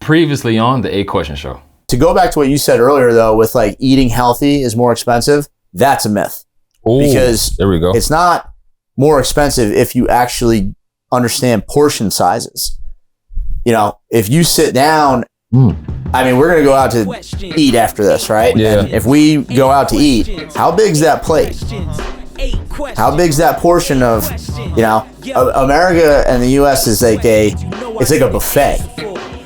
previously on the 8-Question Show. To go back to what you said earlier, though, with like eating healthy is more expensive, that's a myth. Ooh, because there we go. It's not more expensive if you actually understand portion sizes. You know, if you sit down, I mean, we're going to go out to eat after this, right? Yeah. And if we go out to eat, how big's that plate? How big's that portion of, you know, America and the U.S. is like it's like a buffet.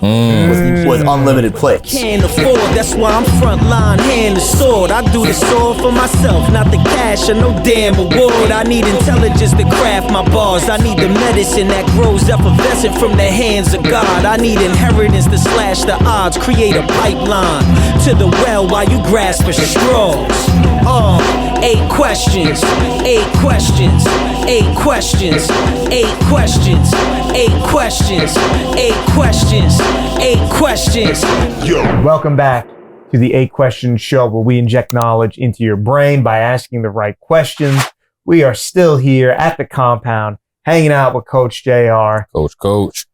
With unlimited plates. Can't afford, that's why I'm front line, hand the sword. I do this all for myself, not the cash or no damn award. I need intelligence to craft my bars. I need the medicine that grows effervescent from the hands of God. I need inheritance to slash the odds, create a pipeline to the well while you grasp for straws. 8 questions, 8 questions, 8 questions, 8 questions, 8 questions, 8 questions, 8 questions. Welcome back to the 8-Question Show, where we inject knowledge into your brain by asking the right questions. We are still here at the compound, hanging out with Coach JR. Coach.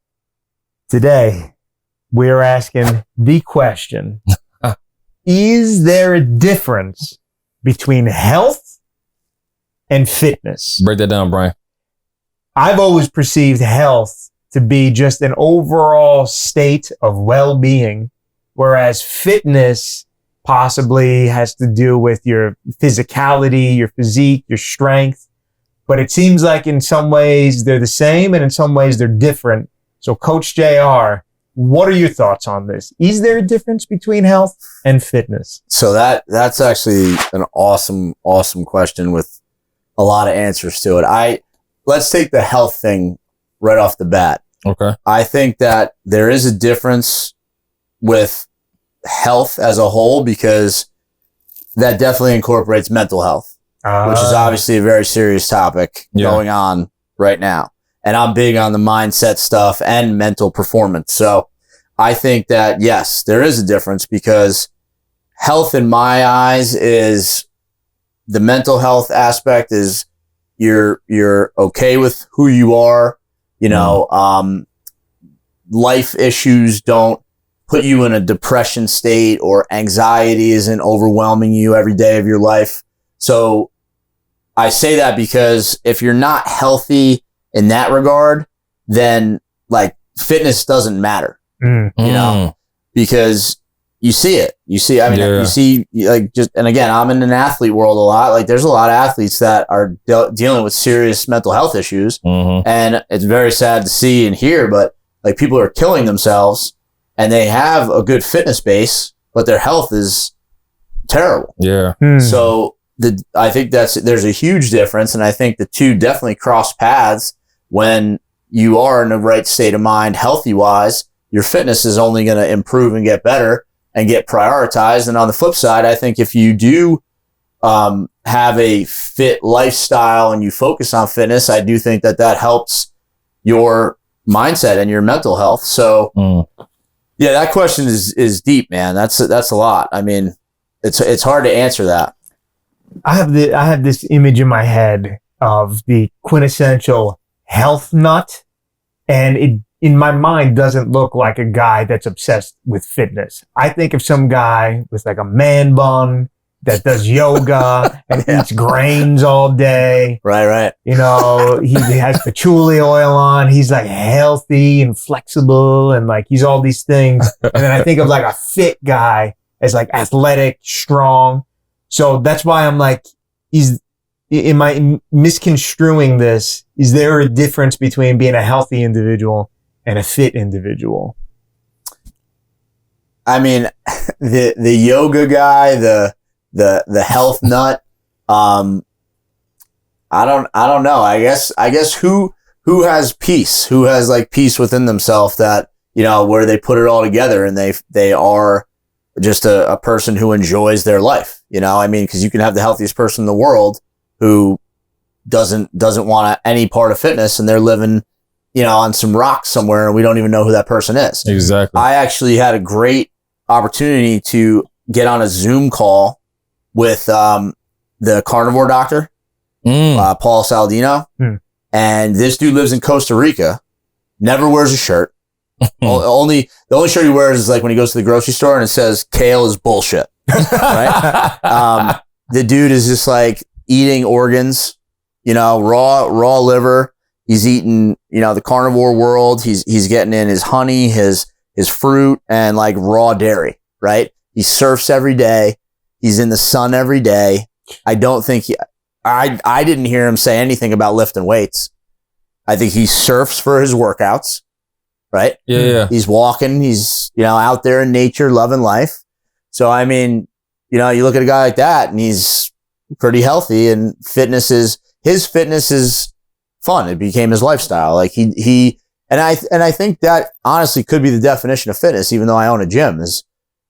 Today, we're asking the question, is there a difference between health and fitness? Break that down, Brian. I've always perceived health to be just an overall state of well-being, whereas fitness possibly has to do with your physicality, your physique, your strength. But it seems like in some ways they're the same and in some ways they're different. So Coach JR, what are your thoughts on this? Is there a difference between health and fitness? So that's actually an awesome question with a lot of answers to it. Let's take the health thing right off the bat. Okay. I think that there is a difference with health as a whole because that definitely incorporates mental health, which is obviously a very serious topic going on right now. And I'm big on the mindset stuff and mental performance. So I think that, yes, there is a difference because health in my eyes is the mental health aspect is you're okay with who you are. You know, life issues don't put you in a depression state or anxiety isn't overwhelming you every day of your life. So I say that because if you're not healthy in that regard, then like fitness doesn't matter, you know, because you see it. You see, I mean, you see like just, and again, I'm in an athlete world a lot. Like there's a lot of athletes that are dealing with serious mental health issues. And it's very sad to see and hear, but like people are killing themselves and they have a good fitness base, but their health is terrible. Yeah. So I think there's a huge difference. And I think the two definitely cross paths when you are in the right state of mind, healthy wise. Your fitness is only going to improve and get better and get prioritized. And on the flip side, I think if you do have a fit lifestyle and you focus on fitness, I do think that helps your mindset and your mental health. So yeah, that question is deep, man. That's a lot. I mean, it's hard to answer that. I have this image in my head of the quintessential health nut, and it in my mind doesn't look like a guy that's obsessed with fitness. I think of some guy with like a man bun that does yoga and eats grains all day. Right. You know, he has patchouli oil on. He's like healthy and flexible and like he's all these things. And then I think of like a fit guy as like athletic, strong. So that's why I'm like, am I misconstruing this? Is there a difference between being a healthy individual and a fit individual? I mean, the yoga guy, the health nut. I don't know. I guess who has peace, who has like peace within themselves that, you know, where they put it all together and they are just a person who enjoys their life. You know, I mean, cause you can have the healthiest person in the world who doesn't want any part of fitness and they're living, you know, on some rocks somewhere and we don't even know who that person is. Exactly. I actually had a great opportunity to get on a Zoom call with the carnivore doctor, Paul Saladino. And this dude lives in Costa Rica, never wears a shirt, The only shirt he wears is like when he goes to the grocery store and it says kale is bullshit. Right? The dude is just like eating organs, raw liver. He's eating, the carnivore world. He's getting in his honey, his fruit, and like raw dairy, right? He surfs every day. He's in the sun every day. I don't think I didn't hear him say anything about lifting weights. I think he surfs for his workouts, right? Yeah. He's walking. He's, out there in nature, loving life. So, I mean, you look at a guy like that and he's pretty healthy, and his fitness is fun. It became his lifestyle. Like and I think that honestly could be the definition of fitness, even though I own a gym, is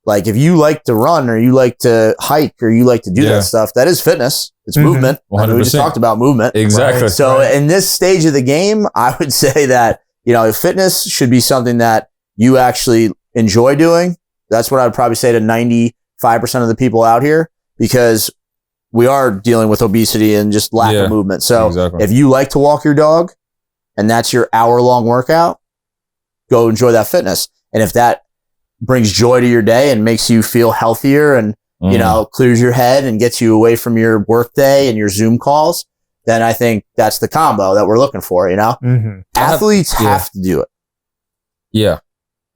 like, if you like to run or you like to hike or you like to do that stuff, that is fitness. It's movement. 100%. We just talked about movement. Exactly. Right? So in this stage of the game, I would say that, fitness should be something that you actually enjoy doing. That's what I would probably say to 95% of the people out here, because we are dealing with obesity and just lack of movement. So if you like to walk your dog and that's your hour-long workout, go enjoy that fitness. And if that brings joy to your day and makes you feel healthier and, clears your head and gets you away from your work day and your Zoom calls, then I think that's the combo that we're looking for, Athletes have to do it. Yeah.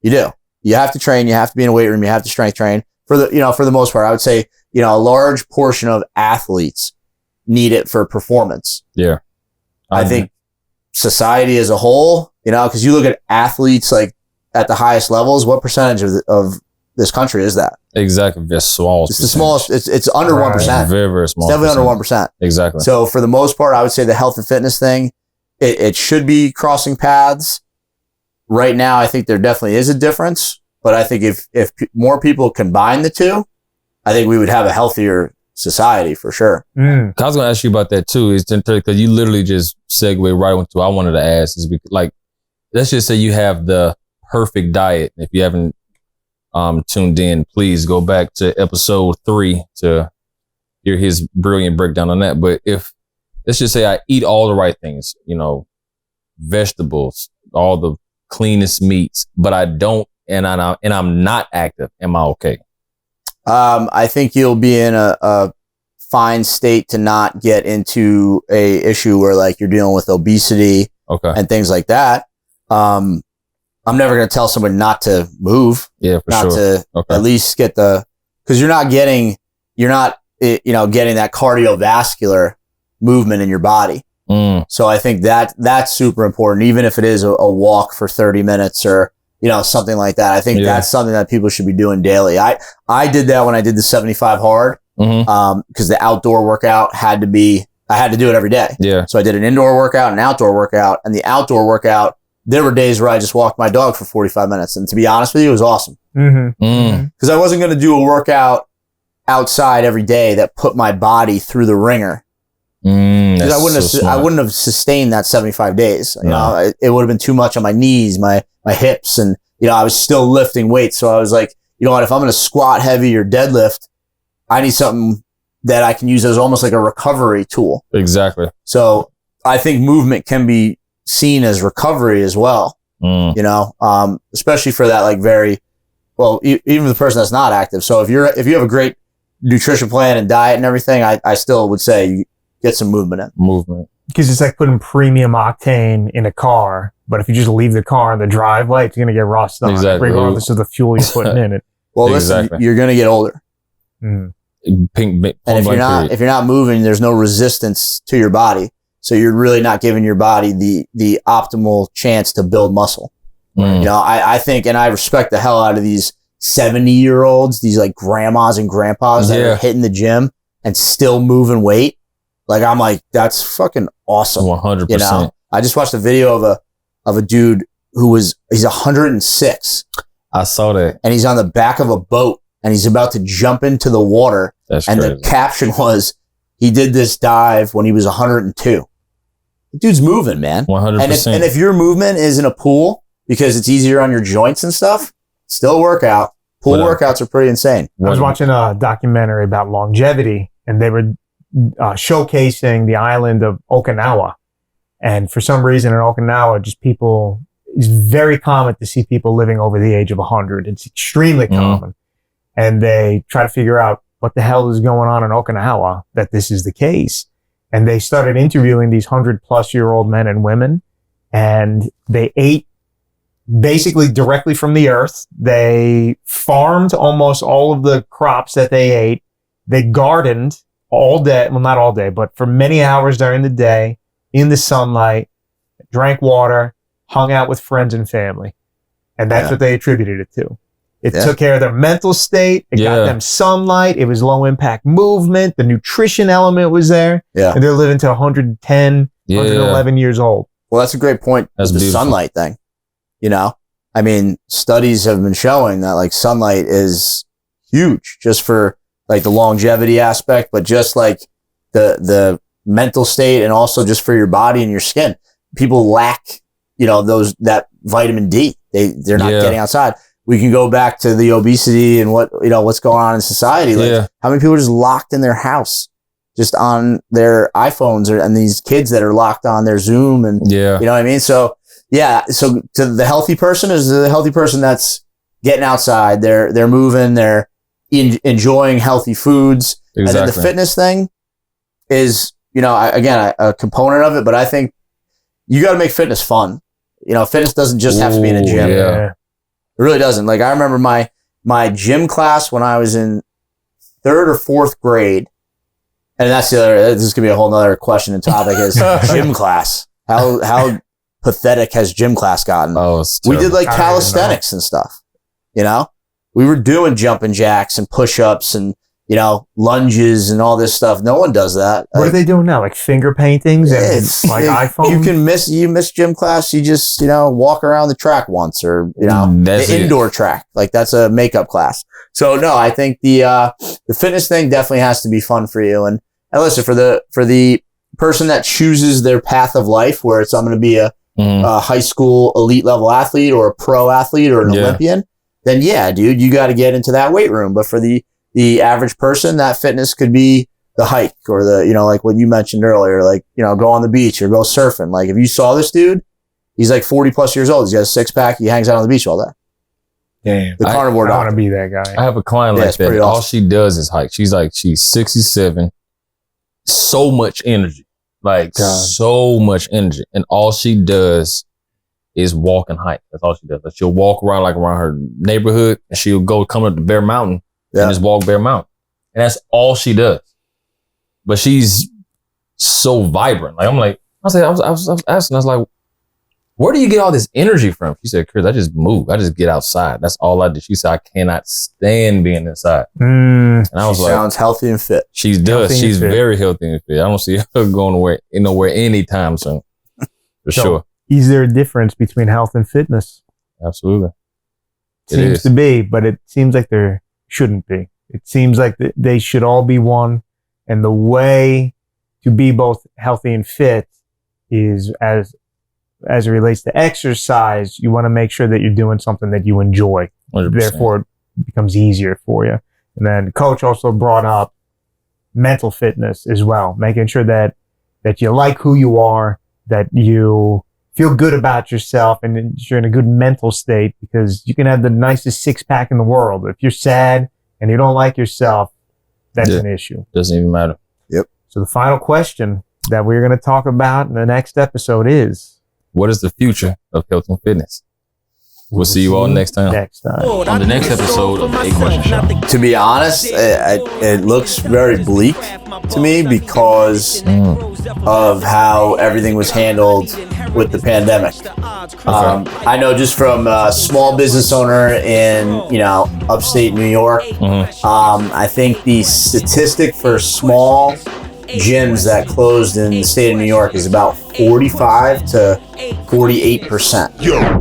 You do. You have to train. You have to be in a weight room. You have to strength train for the most part. I would say, a large portion of athletes need it for performance. Yeah. I think society as a whole, because you look at athletes like at the highest levels, what percentage of this country is that? Exactly. It's small. It's the smallest. It's under 1%. Very, very small. It's definitely under 1%. Exactly. So for the most part, I would say the health and fitness thing, it should be crossing paths. Right now, I think there definitely is a difference, but I think if more people combine the two, I think we would have a healthier society for sure. I was going to ask you about that too, because you literally just segue right into I wanted to ask, is because, like, let's just say you have the perfect diet. If you haven't tuned in, please go back to episode 3 to hear his brilliant breakdown on that. But if, let's just say I eat all the right things, vegetables, all the cleanest meats, but I don't, and I'm not active, am I okay? I think you'll be in a fine state to not get into a issue where like you're dealing with obesity and things like that. I'm never going to tell somebody not to move. Yeah, for not sure. to at least get because you're not getting that cardiovascular movement in your body. So I think that's super important, even if it is a walk for 30 minutes or, something like that. I think that's something that people should be doing daily. I did that when I did the 75 hard, because the outdoor workout I had to do it every day. Yeah. So I did an indoor workout, an outdoor workout, and the outdoor workout, there were days where I just walked my dog for 45 minutes. And to be honest with you, it was awesome. Because I wasn't going to do a workout outside every day that put my body through the ringer. Because I wouldn't have sustained that 75 days. It would have been too much on my knees, my hips, and I was still lifting weights. So I was like, you know what? If I'm going to squat heavy or deadlift, I need something that I can use as almost like a recovery tool. Exactly. So I think movement can be seen as recovery as well. Especially for that even the person that's not active. So if you have a great nutrition plan and diet and everything, I still would say get some movement in. Because it's like putting premium octane in a car, but if you just leave the car in the driveway, it's going to get rusted on, regardless of the fuel you're putting in it. Well, listen, you're going to get older. And if you're not moving, there's no resistance to your body. So you're really not giving your body the optimal chance to build muscle. I think, and I respect the hell out of these 70-year-olds, these like grandmas and grandpas that are hitting the gym and still moving weight. Like, I'm like, that's fucking awesome. 100%. I just watched a video of a dude he's 106. I saw that. And he's on the back of a boat and he's about to jump into the water. That's and crazy. The caption was, he did this dive when he was 102. The dude's moving, man. 100%. And if your movement is in a pool because it's easier on your joints and stuff, still workout. Pool workouts are pretty insane. I was watching a documentary about longevity, and they were showcasing the island of Okinawa. And for some reason in Okinawa, just people, it's very common to see people living over the age of 100. It's extremely common. And they try to figure out what the hell is going on in Okinawa that this is the case. And they started interviewing these 100-plus-year-old men and women, and they ate basically directly from the earth. They farmed almost all of the crops that they ate. They gardened all day. Well, not all day, but for many hours during the day in the sunlight, drank water, hung out with friends and family. And that's what they attributed it to. It took care of their mental state. It got them sunlight. It was low impact movement. The nutrition element was there. Yeah. And they're living to 110, 111 years old. Well, that's a great point. That's the sunlight thing. You know, I mean, studies have been showing that like sunlight is huge just for like the longevity aspect, but just like the mental state and also just for your body and your skin. People lack, you know, that vitamin D. They're not getting outside. We can go back to the obesity and what's going on in society. Like how many people are just locked in their house, just on their iPhones and these kids that are locked on their Zoom and you know what I mean? So so to the healthy person is the healthy person that's getting outside. They're moving, they're enjoying healthy foods. Exactly. And then the fitness thing is, you know, a component of it, but I think you got to make fitness fun. You know, fitness doesn't just have to be in a gym. Yeah. It really doesn't. Like I remember my gym class when I was in 3rd or 4th grade, and this is gonna be a whole nother question and topic is gym class. How pathetic has gym class gotten? Oh, we did like calisthenics and stuff. You know, we were doing jumping jacks and push-ups and, you know, lunges and all this stuff. No one does that. What are they doing now? Like finger paintings and like iPhones? You miss gym class. You just, you know, walk around the track once or, you know, the indoor track. Like that's a makeup class. So no, I think the fitness thing definitely has to be fun for you. And listen, for the person that chooses their path of life where it's, I'm going to be a high school elite level athlete or a pro athlete or an Olympian, then yeah, dude, you got to get into that weight room. But for the average person, that fitness could be the hike or the, you know, like what you mentioned earlier, like, you know, go on the beach or go surfing. Like if you saw this dude, he's like 40 plus years old. He's got a 6-pack. He hangs out on the beach all day. Damn. The carnivore doctor. I want to be that guy. I have a client like that. Awesome. All she does is hike. She's 67. So much energy. Like so much energy. And all she does is walk and hike. That's all she does. Like, she'll walk around around her neighborhood and she'll come up to Bear Mountain. And just walk Bear Mountain. And that's all she does. But she's so vibrant. Like, I was asking, I was like, where do you get all this energy from? She said, Kris, I just move. I just get outside. That's all I do. She said, I cannot stand being inside. And I was sounds healthy and fit. She does. She's very healthy and fit. I don't see her going nowhere anytime soon. For sure. Is there a difference between health and fitness? Absolutely. Seems to be, but it seems like there shouldn't be. It seems like they should all be one. And the way to be both healthy and fit is as it relates to exercise, you want to make sure that you're doing something that you enjoy. 100%. Therefore, it becomes easier for you. And then Coach also brought up mental fitness as well, making sure that you like who you are, that you feel good about yourself, and you're in a good mental state, because you can have the nicest 6-pack in the world. If you're sad and you don't like yourself, that's an issue. Doesn't even matter. Yep. So the final question that we're going to talk about in the next episode is, what is the future of health and fitness? We'll see you all next time. On the next episode of the 8 Question Show. To be honest, it looks very bleak to me because of how everything was handled with the pandemic. I know just from a small business owner in, upstate New York, I think the statistic for small gyms that closed in the state of New York is about 45 to 48%.